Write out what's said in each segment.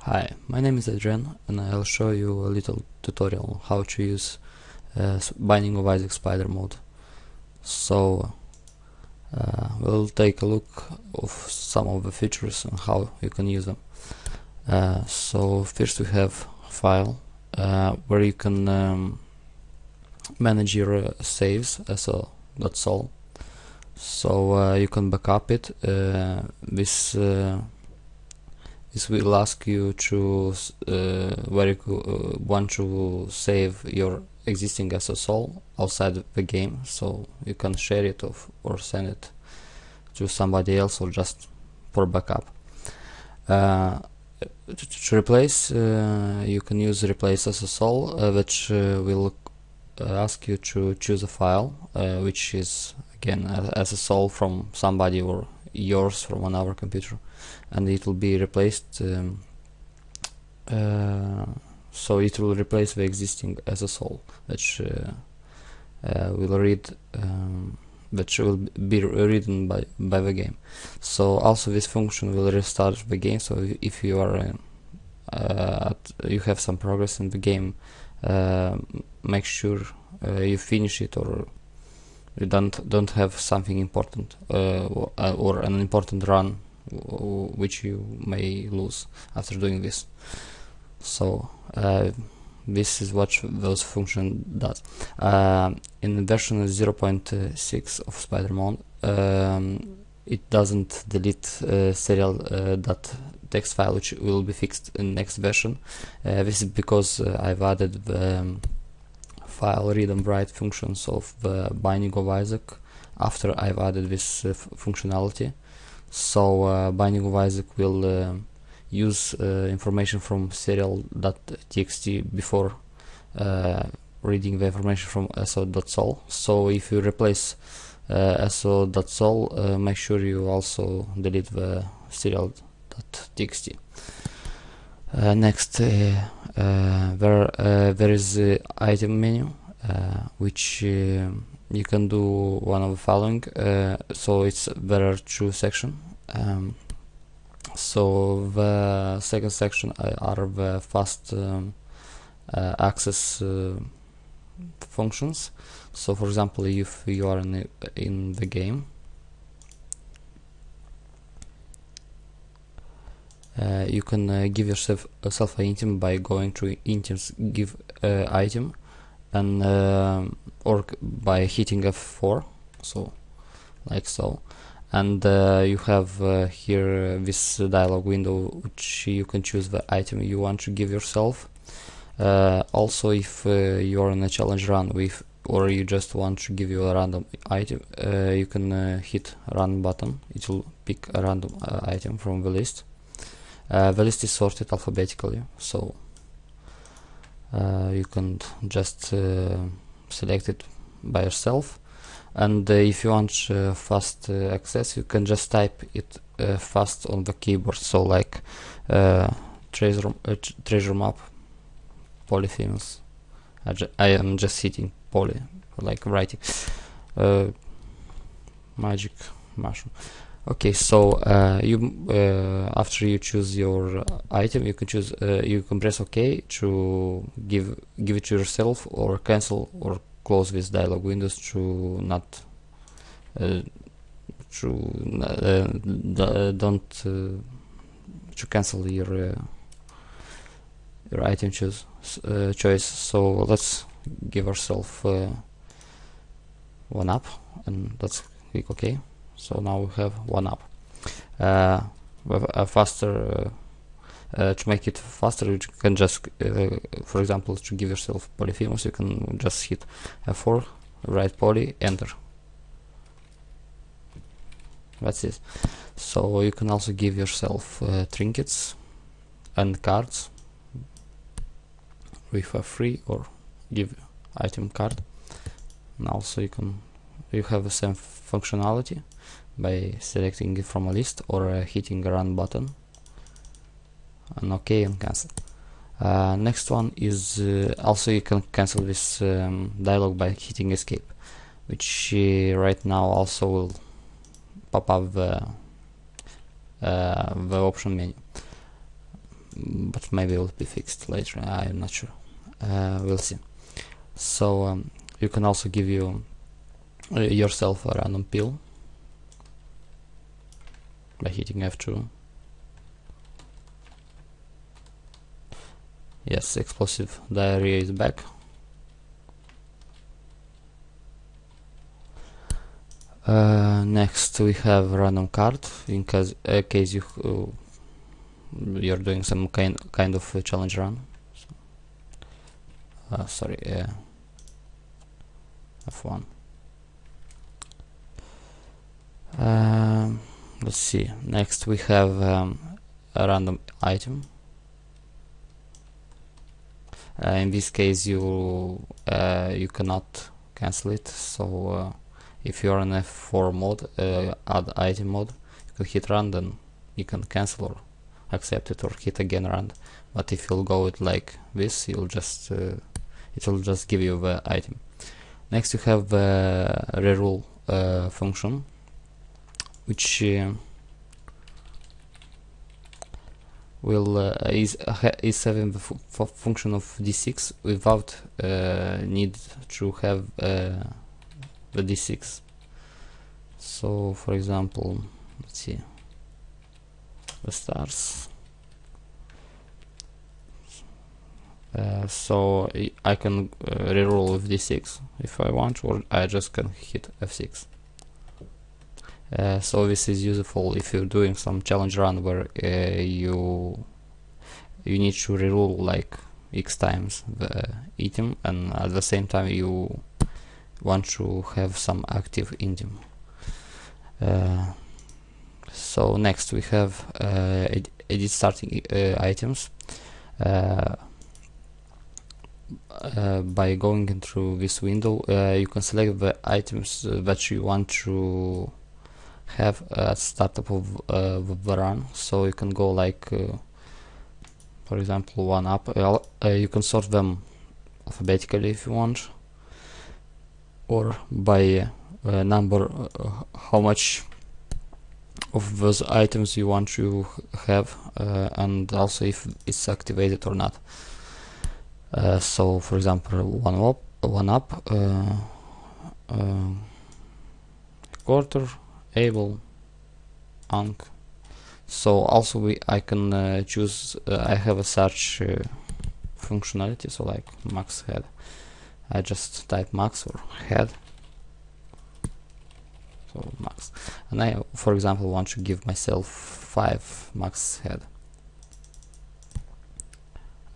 Hi, my name is Adrian and I'll show you a little tutorial on how to use Binding of Isaac Spider mode. So we'll take a look of some of the features and how you can use them. So first we have file where you can manage your saves as a .sol. So you can backup it. This will ask you to where you want to save your existing SSL outside the game, so you can share it or send it to somebody else or just for backup. To replace, you can use replace SSL, which will ask you to choose a file, which is again SSL from somebody or yours from another computer, and it will be replaced. So it will replace the existing SSL, which will read, which will be written by the game. So also this function will restart the game. So if you are you have some progress in the game, make sure you finish it, or you don't have something important or an important run which you may lose after doing this. So this is what those function does. In version 0.6 of SpiderMod, it doesn't delete serial.txt file, which will be fixed in next version. This is because I've added the file read and write functions of the Binding of Isaac after I've added this functionality. So Binding of Isaac will use information from serial.txt before reading the information from so.sol. So if you replace so.sol, make sure you also delete the serial.txt. Next, there is the item menu, which you can do one of the following. So there are two sections. So the second section are the fast access functions. So for example, if you are in the game, you can give yourself an item by going to items give item, and or by hitting F4, so like so, and you have here this dialog window, which you can choose the item you want to give yourself. Also, if you are in a challenge run with, or you just want to give you a random item, you can hit run button. It will pick a random item from the list. The list is sorted alphabetically, so you can just select it by yourself. And if you want fast access, you can just type it fast on the keyboard. So like treasure map, polyphemus. I am just hitting poly, like writing magic mushroom. Okay, so after you choose your item, you can choose you can press OK to give it to yourself, or cancel or close this dialog windows to not don't to cancel your item choice. So let's give ourselves one up, and let's click OK. So now we have one up. With a faster to make it faster, you can just for example, to give yourself polyphemus, you can just hit F4, write poly, enter. That's it. So you can also give yourself trinkets and cards with a free, or give item card. And also you have the same functionality by selecting it from a list, or hitting the run button and OK and cancel. Next one is also you can cancel this dialog by hitting escape, which right now also will pop up the option menu. but maybe it will be fixed later. I'm not sure. We'll see. So you can also give yourself a random pill by hitting F2. Yes, explosive diarrhea is back. Next we have random card in case you're doing some kind of a challenge run. Sorry, F1. Let's see. Next we have a random item. In this case, you cannot cancel it. So if you're on F4 mode, add item mode, you can hit run, then you can cancel or accept it, or hit again run. But if you'll go it like this, you'll just it will just give you the item. Next you have the reroll function, which is having the function of d6 without need to have the d6. So for example, let's see, the stars. So I can reroll with d6 if I want, or I just can hit f6. So this is useful if you're doing some challenge run where you need to reroll like x times the item, and at the same time you want to have some active item. So next we have edit starting items. By going into this window, you can select the items that you want to have at startup of the run. So you can go like, for example, 1 up. You can sort them alphabetically if you want, or by number, how much of those items you want to have, and also if it's activated or not. So for example, 1 up, quarter, able, ank. So also I can choose, I have a search functionality, so like max head. I just type max or head, so max, and I for example want to give myself 5 max head.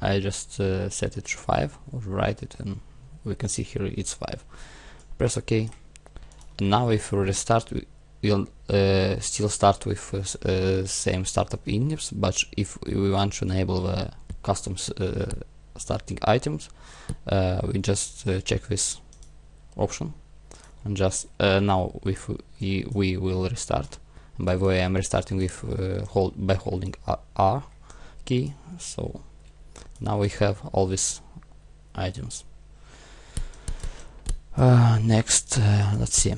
I just set it to 5, or write it, and we can see here it's 5. Press OK. And now if we restart, we'll still start with same startup items, but if we want to enable the custom starting items, we just check this option, and just now if we will restart. And by the way, I'm restarting with by holding R key. So now we have all these items. Next, let's see,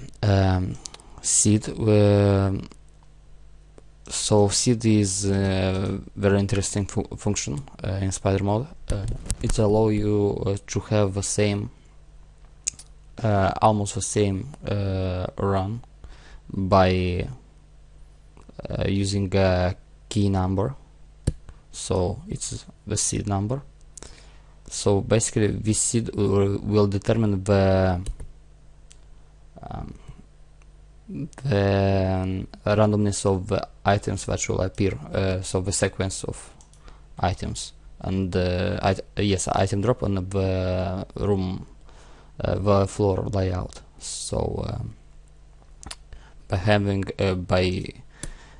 seed. So seed is a very interesting function in SpiderMod. It allows you to have the same, almost the same run by using a key number. So it's the seed number. So basically this seed will determine the randomness of the items that will appear, so the sequence of items, and yes, item drop on the room, the floor layout. So by having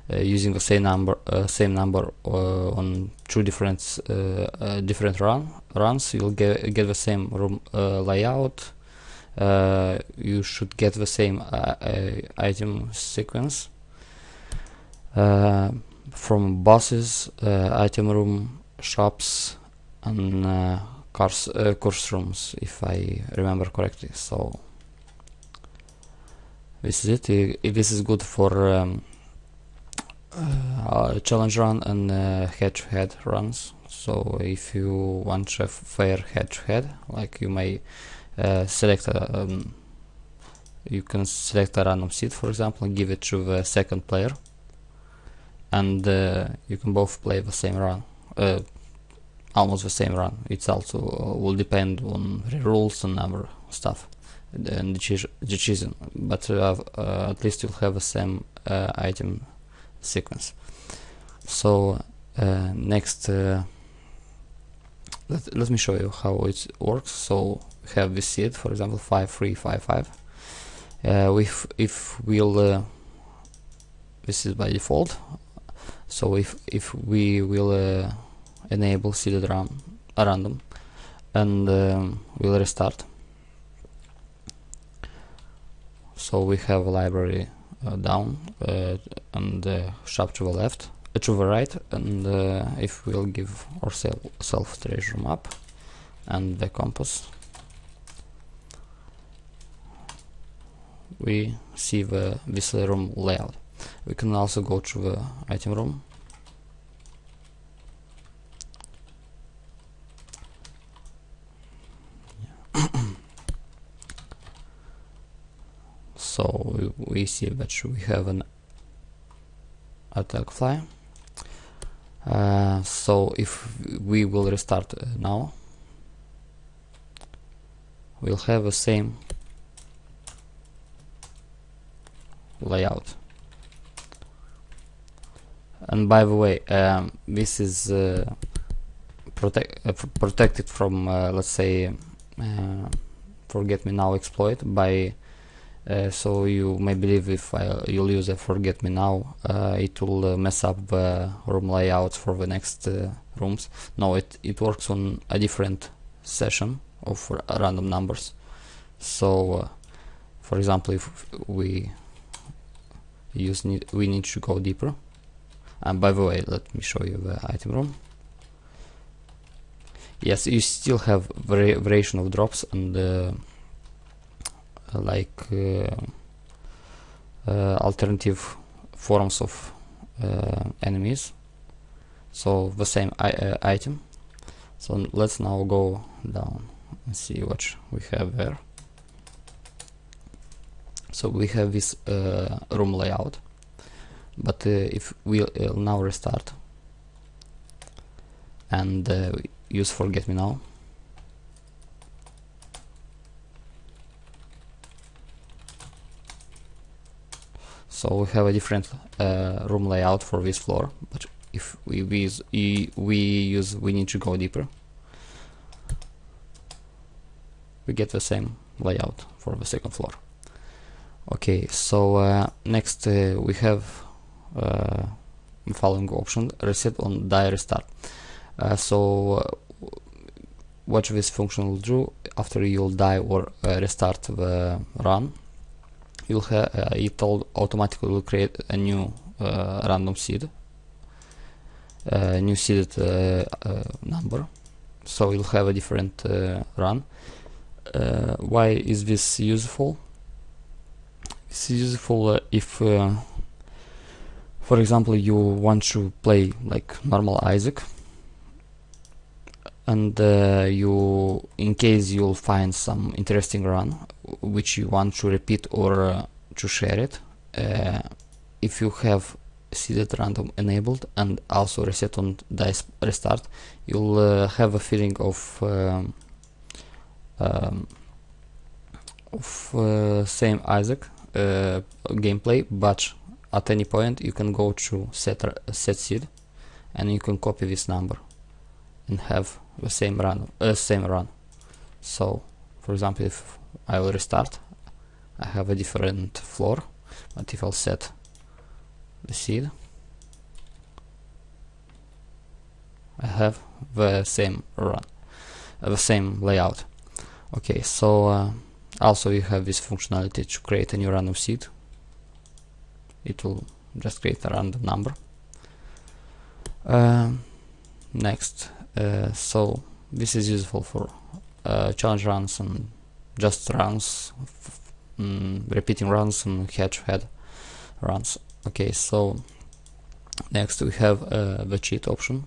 using the same number on 2 different runs, you'll get the same room layout. You should get the same item sequence from bosses, item room, shops, and course rooms, if I remember correctly. So this is it. This is good for challenge run and head-to-head runs. So if you want a fair head-to-head, like you may select a you can select a random seed, for example, and give it to the second player, and you can both play the same run, almost the same run. It's also will depend on the rules and other stuff and decision, but at least you'll have the same item sequence. So next, let me show you how it works. So we have this seed, for example, 5 3 5 5. If we'll this is by default. So if we will enable seeded random and we'll restart. So we have a library down and sharp to the left, to the right, and if we'll give ourselves treasure map and the compass, we see this room layout. We can also go to the item room. So we see that we have an attack fly. So if we will restart now, we'll have the same layout. And by the way, this is protected from let's say forget me now exploit by so you may believe if you'll use a forget me now it will mess up the room layouts for the next rooms. No, it works on a different session of random numbers. So for example, if we need to go deeper. And by the way, let me show you the item room. Yes, you still have variation of drops and like alternative forms of enemies. So the same item. So let's now go down and see what we have there. So we have this room layout. But if we'll now restart and use forget me now, so we have a different room layout for this floor. But if we need to go deeper, we get the same layout for the second floor. Okay, so next we have following option: reset on die restart. So what this function will do after you'll die or restart the run, you'll have it automatically will create a new random seed, new seeded number. So you'll have a different run. Why is this useful? It's useful if for example, you want to play like normal Isaac, and in case you'll find some interesting run which you want to repeat or to share it, if you have seeded random enabled and also reset on dice restart, you'll have a feeling of same Isaac gameplay, but at any point you can go to set seed and you can copy this number and have the same run. So for example, if I will restart, I have a different floor, but if I'll set the seed, I have the same run, the same layout. Okay, so also you have this functionality to create a new random seed. It will just create a random number. Next, so this is useful for challenge runs and just runs, repeating runs and head-to-head runs. Okay, so Next we have the cheat option.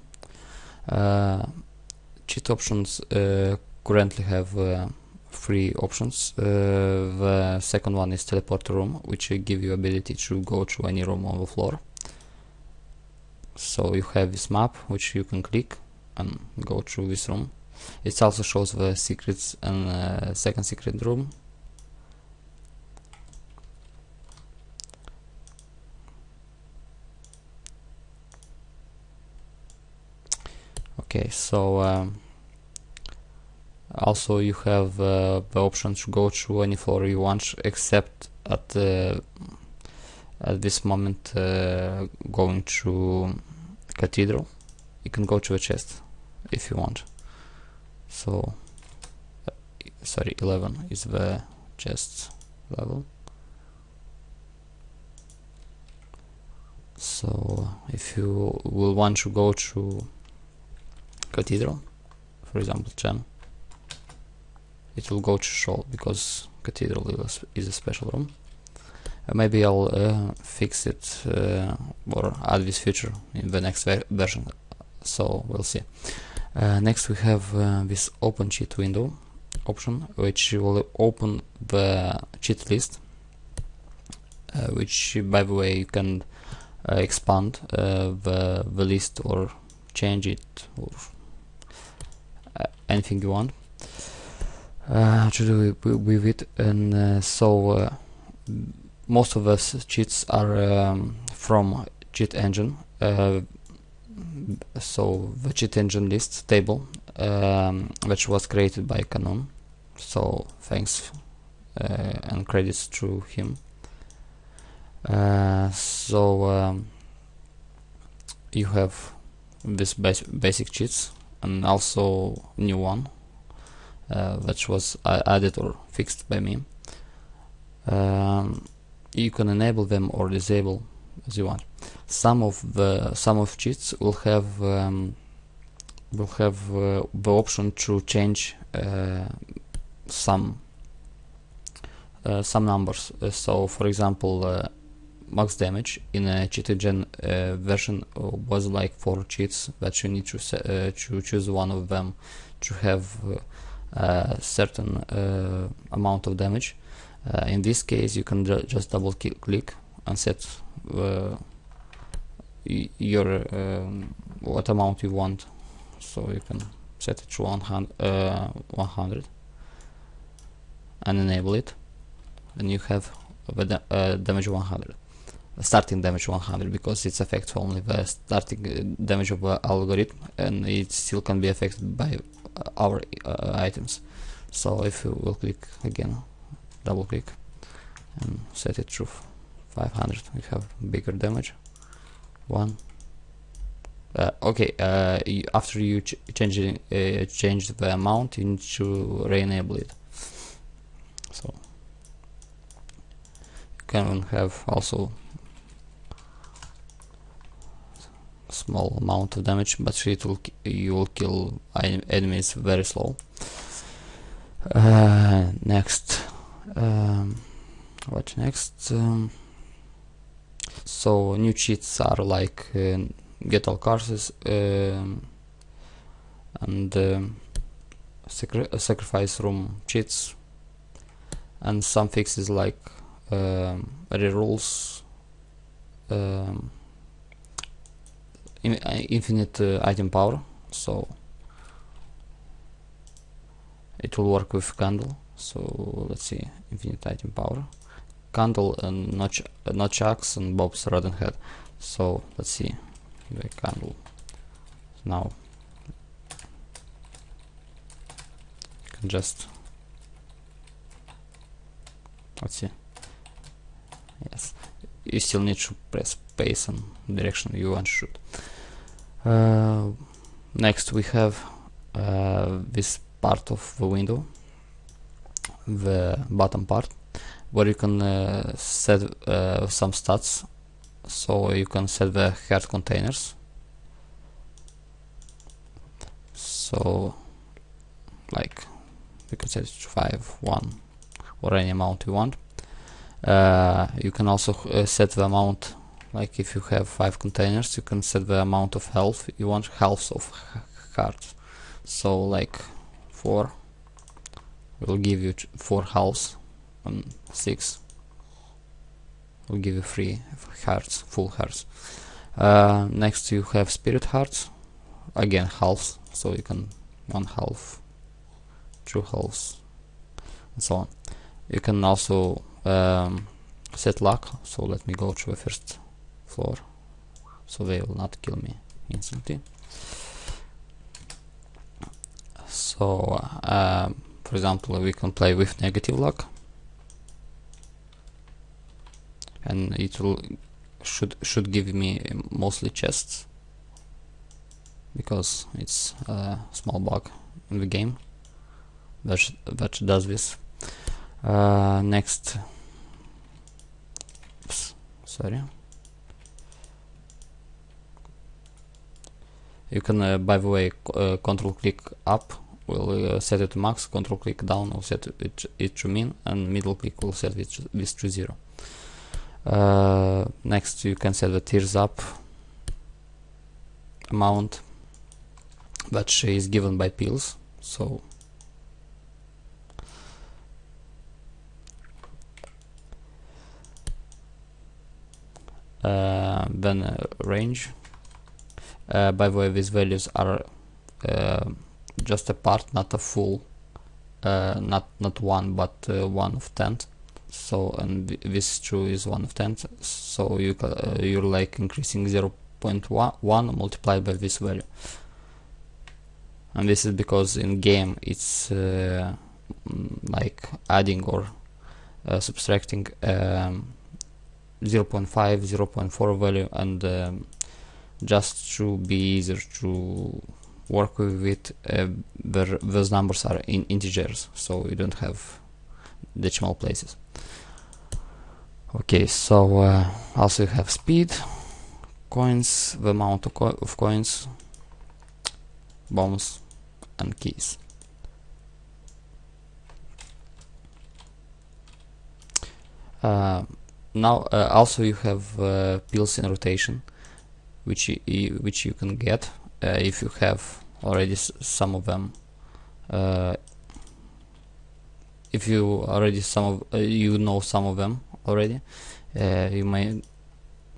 Cheat options currently have 3 options. The second one is teleport to room, which will give you ability to go to any room on the floor. So you have this map which you can click and go through this room. It also shows the secrets and second secret room. Okay, so also you have the option to go to any floor you want, except at this moment going to cathedral. You can go to a chest if you want. So sorry, 11 is the chest level. So if you will want to go to cathedral, for example 10, it will go to show, because cathedral is a special room. Maybe I'll fix it or add this feature in the next version, so we'll see. Next we have this open cheat window option, which will open the cheat list, which by the way you can expand the list or change it or anything you want to do with it. And so most of the cheats are from cheat engine. So the cheat engine list table, which was created by Canon, so thanks and credits to him. So you have this basic cheats and also new one which was added or fixed by me. You can enable them or disable as you want. Some of cheats will have the option to change some numbers. So for example, max damage in a cheated gen version was like 4 cheats, that you need to choose one of them to have a certain amount of damage. In this case you can just double click and set your what amount you want, so you can set it to 100 and enable it, and you have the damage 100, starting damage 100, because it affects only the starting damage of the algorithm, and it still can be affected by our items. So if you will click again, double click and set it to 500, we have bigger damage. Okay, after you change the amount, you need to re-enable it. So you can have also small amount of damage, but you will kill enemies very slow. Next, what next? So new cheats are like get all curses and sacrifice room cheats, and some fixes like rerolls, infinite item power, so it will work with candle. So let's see, infinite item power, candle, and notch and Bob's rodent head. So let's see the candle now. You can just, let's see, yes, you still need to press space and direction you want to shoot. Next we have this part of the window, the bottom part, where you can set some stats. So you can set the heart containers, so like you can set it to 5, 1, or any amount you want. You can also set the amount like if you have 5 containers, you can set the amount of health you want, halves of hearts. So like 4 will give you 4 halves, and 6 will give you 3 hearts, full hearts. Next you have spirit hearts, again halves, so you can 1 half, 2 halves, and so on. You can also set luck, so let me go to the first floor so they will not kill me instantly. So for example, we can play with negative luck, and it will should give me mostly chests, because it's a small bug in the game that does this. Next, oops, sorry. You can, by the way, control click up will set it to max, control click down will set it to min, and middle click will set this to 0. Next, you can set the tears up amount that is given by pills. So then range. By the way, these values are just a part, not a full, not 1, but 1 of 10. So, and this true is 1 of 10. So you're like increasing 0.1 multiplied by this value. And this is because in game it's like adding or subtracting 0.5, 0.4 value, and just to be easier to work with it, those numbers are in integers, so you don't have decimal places. Okay, so also you have speed, coins, the amount of coins, bombs, and keys. Now also you have pills in rotation, which you can get if you have already some of them. If you already you know some of them already, you may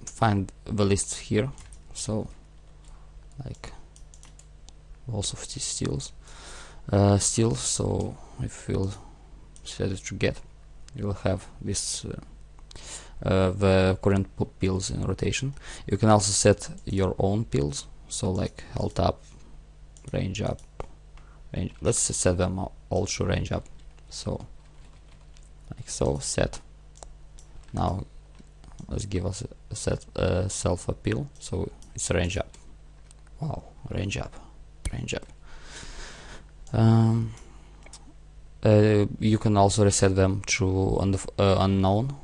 find the list here. So like also steals. So if you set it to get, you will have this the current pills in rotation. You can also set your own pills, so like health up, range up, range. Let's set them all to range up. So like so, set. Now let's give us a set self appeal, so it's range up. Wow, range up, range up. You can also reset them to unknown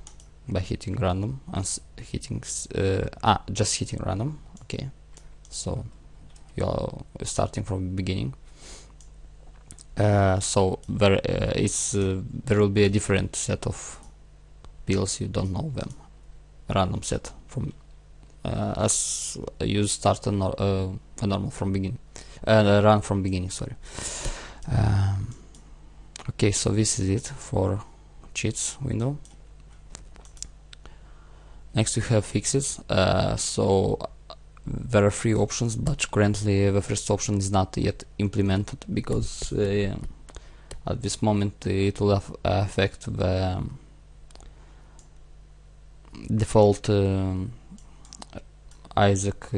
by hitting random and hitting just hitting random. Okay, so you're starting from the beginning. So there will be a different set of pills, you don't know them. Random set from as you start a normal from beginning, run from beginning. Sorry. Okay, so this is it for cheats window. Next we have fixes. So there are 3 options, but currently the first option is not yet implemented because at this moment it will affect the default Isaac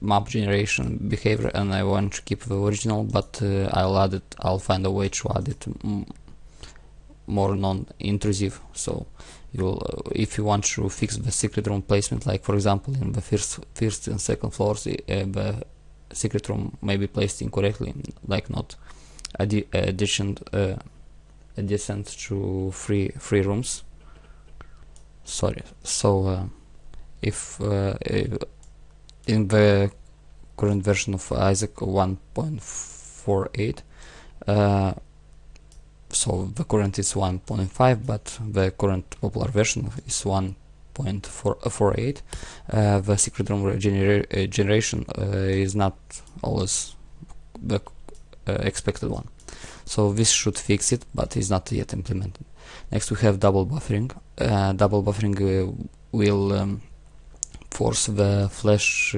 map generation behavior, and I want to keep the original, but I'll find a way to add it more non-intrusive. So if you want to fix the secret room placement, like for example in the first and second floors, the secret room may be placed incorrectly, like not adjacent to free rooms. Sorry. So if in the current version of Isaac 1.48, so the current is 1.5, but the current popular version is 1.48, 5.48, the secret room generation is not always the expected one. So this should fix it, but is not yet implemented. Next we have double buffering. Double buffering will force the Flash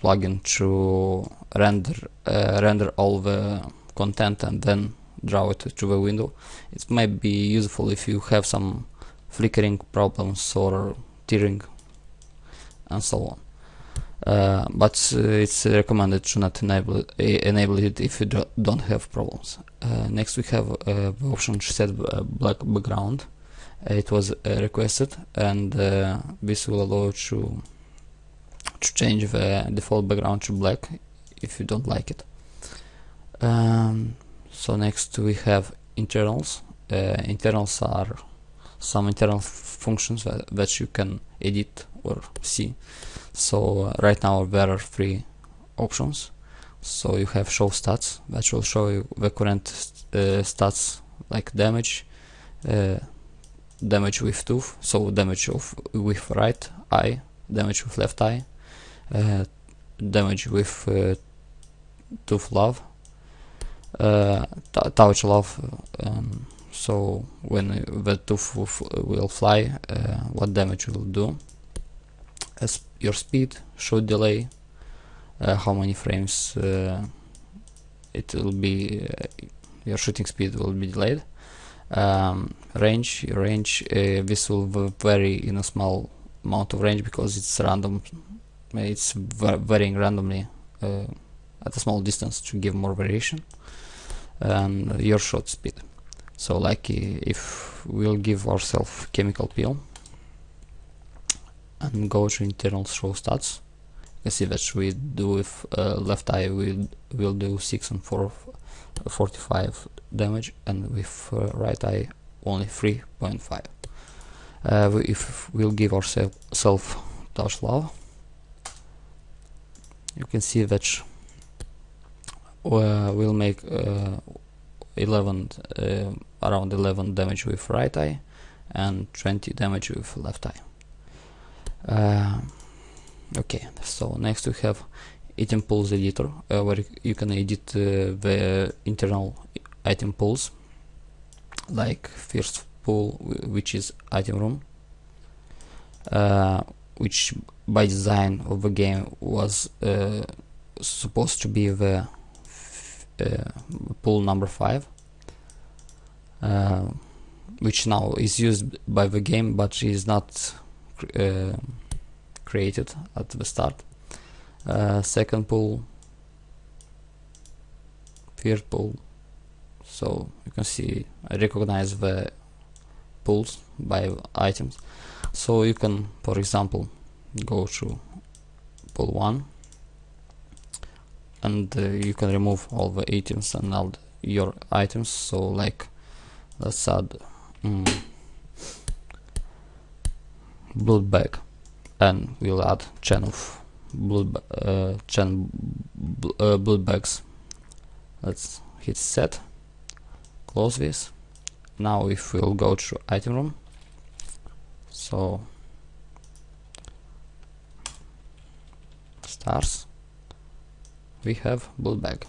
plugin to render all the content and then draw it to the window. It might be useful if you have some flickering problems or tearing and so on. But it's recommended to not enable it if you don't have problems. Next we have the option to set black background. It was requested, and this will allow you to change the default background to black if you don't like it. So next we have internals. Internals are some internal functions that you can edit or see. So right now there are 3 options. So you have show stats, that will show you the current stats like damage, damage with tooth, so damage with right eye, damage with left eye, damage with tooth love, touch love, so when the tooth will fly, what damage will do, as your speed, shoot delay, how many frames it will be, your shooting speed will be delayed, range, this will vary in a small amount of range because it's random, it's varying randomly at a small distance to give more variation, and your shot speed. So like if we'll give ourselves chemical peel and go to internal show stats, you can see that we do with left eye we'll do 6 and 45 damage, and with right eye only 3.5. If we'll give ourselves touch love, you can see that we'll make around 11 damage with right eye and 20 damage with left eye. Okay, so next we have item pools editor, where you can edit the internal item pools, like first pool, which is item room, which by design of the game was supposed to be the pool number 5, which now is used by the game but is not created at the start. Second pool, third pool, so you can see I recognize the pools by items. So you can, for example, go to pool 1 and you can remove all the items and all your items. So like let's add blood bag, and we'll add chain of blood bags. Let's hit set, close this. Now if we'll go to item room, so stars, we have blood bag.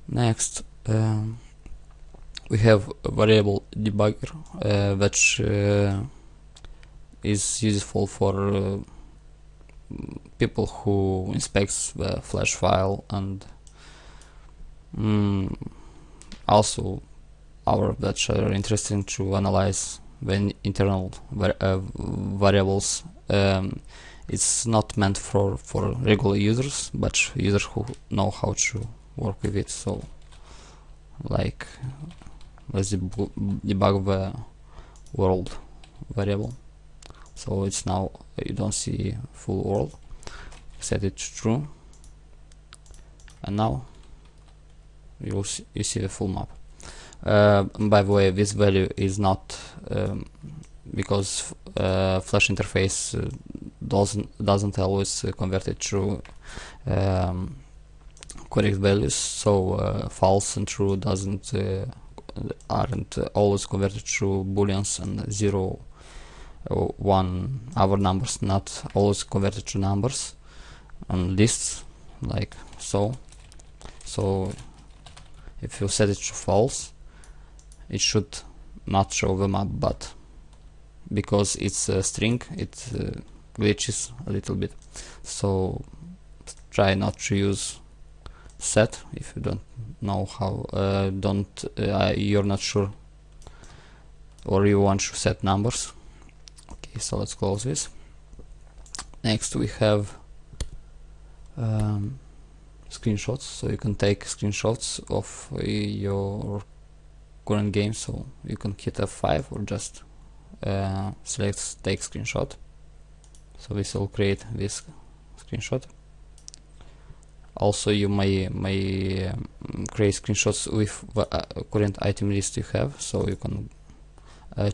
Next we have a variable debugger, which is useful for people who inspects the flash file, and also our that are interesting to analyze the internal variables. It's not meant for regular users, but users who know how to work with it. So like let's debug the world variable. So it's now, you don't see full world, set it to true, and now you see the full map. By the way, this value is not because Flash interface doesn't always convert it to correct values, so false and true doesn't aren't always converted to booleans, and 0, 1 other numbers not always converted to numbers, and lists like so. So if you set it to false, it should not show the map, but because it's a string, it glitches a little bit. So try not to use set if you don't know how, you're not sure, or you want to set numbers. Okay, so let's close this. Next we have screenshots, so you can take screenshots of your current game. So you can hit F5 or just select take screenshot. So this will create this screenshot. Also you may create screenshots with the current item list you have, so you can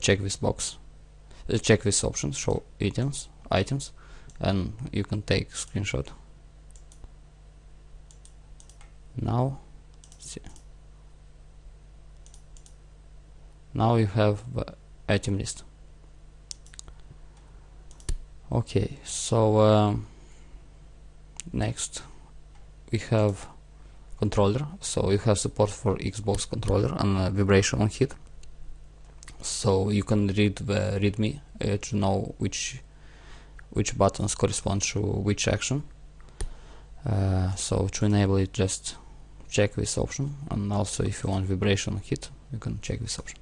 check this box, check this option, show items, and you can take screenshot. Now you have the item list. Okay, so next we have controller. So you have support for Xbox controller and vibration on hit. So you can read the readme to know which buttons correspond to which action. So to enable it, just check this option, and also if you want vibration on hit, you can check this option.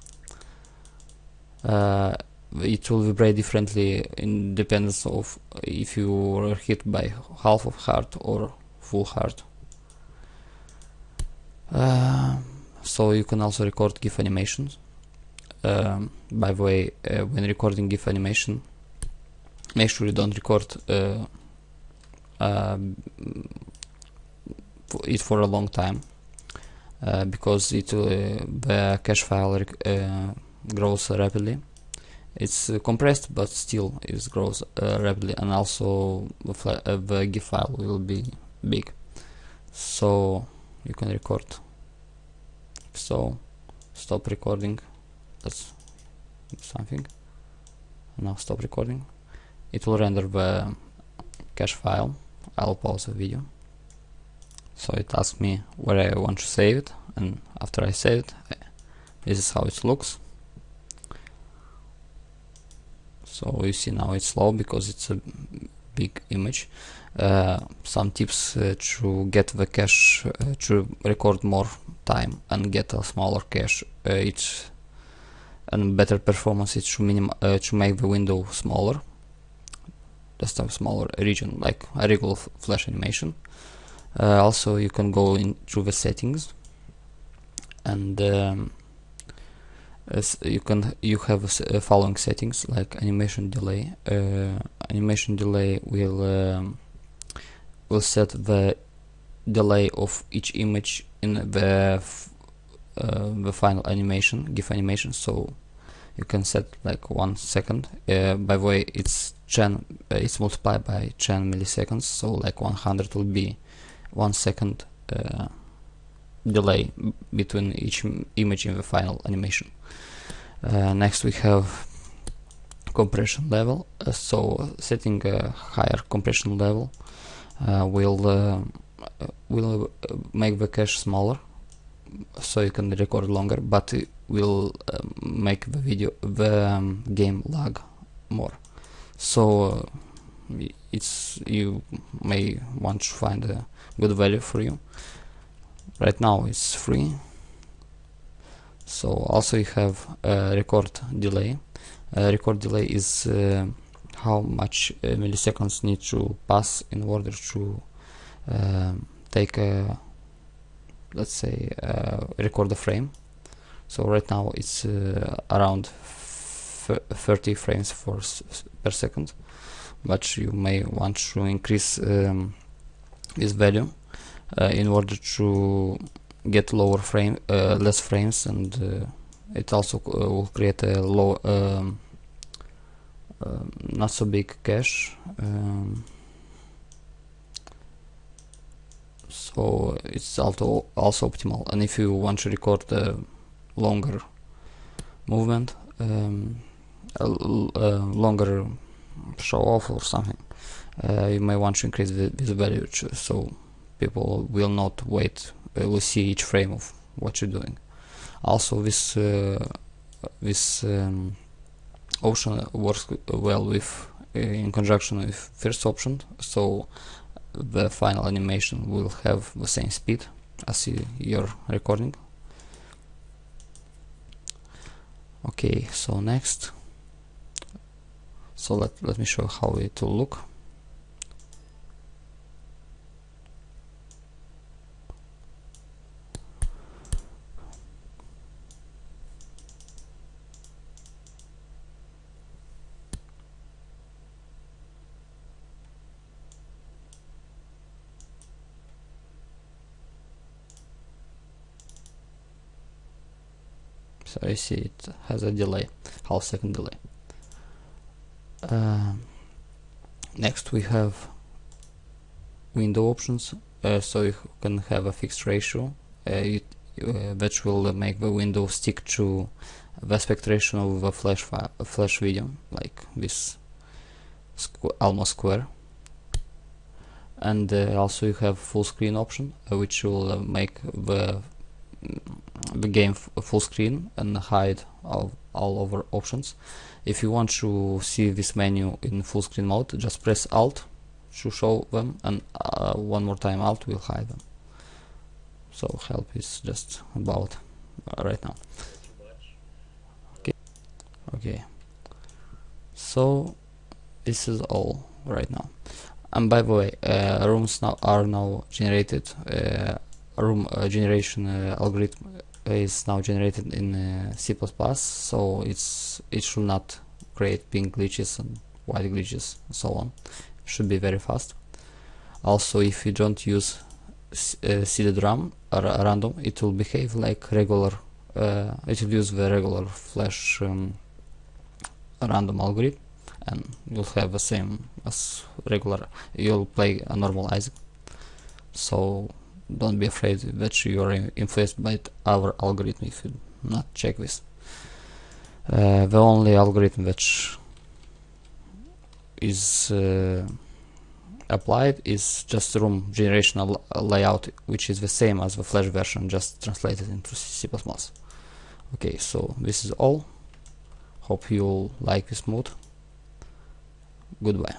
It will vibrate differently in dependence of if you were hit by half of heart or full heart. So you can also record GIF animations. By the way, when recording GIF animation, make sure you don't record it for a long time, because the cache file grows rapidly. It's compressed, but still it grows rapidly, and also the GIF file will be big. So you can record. So stop recording. Let's do something. Now stop recording. It will render the cache file. I'll pause the video. So it asks me where I want to save it, and after I save it, this is how it looks. So you see now it's slow because it's a big image. Some tips to get the cache to record more time and get a smaller cache. And better performance is to make the window smaller, just a smaller region, like a regular flash animation. Also you can go into the settings, and you have following settings like animation delay. Animation delay will set the delay of each image in the final animation, GIF animation. So you can set like 1 second. By the way, it's multiplied by 10 milliseconds, so like 100 will be 1 second delay between each image in the final animation. Next we have compression level. So setting a higher compression level will make the cache smaller, so you can record longer, but it will make the game lag more. So you may want to find a good value for you. Right now it's free. So also you have record delay. Record delay is how much milliseconds need to pass in order to take a, let's say, record a frame. So right now it's around 30 frames per second, but you may want to increase this value in order to get less frames, and it also will create a low, not so big cache. So it's also optimal. And if you want to record longer movement, longer show off or something, you may want to increase the value so people will not wait, will see each frame of what you're doing. Also, this option works well with in conjunction with first option, so the final animation will have the same speed as your recording. Okay, so next, so let me show how it will look. So you see it has a delay, half-second delay. Next we have window options, so you can have a fixed ratio which will make the window stick to the aspect ratio of a flash video, like this almost square. And also you have full screen option, which will make the game full screen and hide all over options. If you want to see this menu in full screen mode, just press Alt to show them, and one more time Alt will hide them. So help is just about right now. Okay, so this is all right now. And by the way, rooms are now generated. Room generation algorithm is now generated in C++, so it should not create pink glitches and white glitches and so on. It should be very fast. Also, if you don't use seeded random, it will behave like regular. It will use the regular flash random algorithm, and you'll have the same as regular. You'll play a normal ISIC. So don't be afraid that you are influenced by our algorithm if you not check this. The only algorithm which is applied is just room generation layout, which is the same as the flash version, just translated into C++. Okay, so this is all. Hope you like this mode. Goodbye.